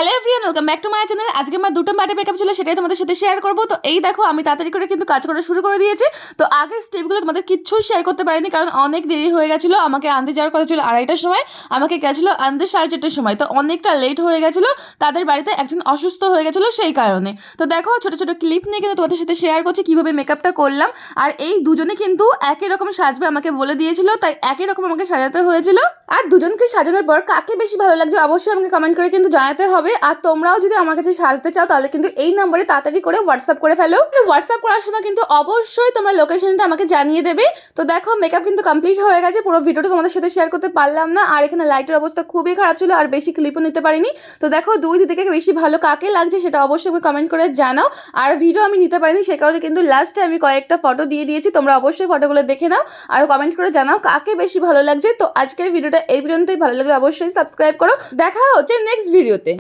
Hello everyone, welcome back to my channel. আজকে আমার দুটো পার্টি মেকআপ ছিল, সেটাই তোমাদের সাথে শেয়ার করবো। তো এই দেখো, আমি তাড়াতাড়ি করে কিন্তু কাজ করা শুরু করে দিয়েছি। তো আগের স্টেপগুলো তোমাদের কিচ্ছুই শেয়ার করতে পারিনি, কারণ অনেক দেরি হয়ে গেছিলো। আমাকে আনতে যাওয়ার কথা ছিল 2:30টার সময়, আমাকে গেছিলো আনতে 4:30টার সময়। তো অনেকটা লেট হয়ে গেছিলো, তাদের বাড়িতে একজন অসুস্থ হয়ে গেছিলো সেই কারণে। তো দেখো, ছোটো ছোটো ক্লিপ নিয়ে কিন্তু তোমাদের সাথে শেয়ার করছি কীভাবে মেকআপটা করলাম। আর এই দুজনে কিন্তু একই রকম সাজবে আমাকে বলে দিয়েছিল, তাই একই রকম আমাকে সাজাতে হয়েছিল। আর দুজনকে সাজানোর পর কাকে বেশি ভালো লাগছে অবশ্যই আমাকে কমেন্ট করে কিন্তু জানাতে হবে। আর তোমরাও যদি আমার কাছে সাজতে চাও তাহলে কিন্তু এই নম্বরে তাড়াতাড়ি করে হোয়াটসঅ্যাপ করে ফেলো। হোয়াটসঅ্যাপ করার সময় কিন্তু অবশ্যই তোমরা লোকেশনটা আমাকে জানিয়ে দেবে। তো দেখো, মেকআপ কিন্তু কমপ্লিট হয়ে গেছে। পুরো ভিডিওটা তোমাদের সাথে শেয়ার করতে পারলাম না, আর এখানে লাইটের অবস্থা খুবই খারাপ ছিল, আর বেশি ক্লিপও নিতে পারিনি। তো দেখো, দুই দিকে বেশি ভালো কাকে লাগছে সেটা অবশ্যই আমি কমেন্ট করে জানাও। আর ভিডিও আমি নিতে পারিনি, সে কারণে কিন্তু লাস্টে আমি কয়েকটা ফটো দিয়ে দিয়েছি। তোমরা অবশ্যই ফটোগুলো দেখে নাও আর কমেন্ট করে জানাও কাকে বেশি ভালো লাগছে। তো আজকের ভিডিওটা এই পর্যন্তই। ভালো লাগলে অবশ্যই সাবস্ক্রাইব করো। দেখা হচ্ছে নেক্সট ভিডিওতে।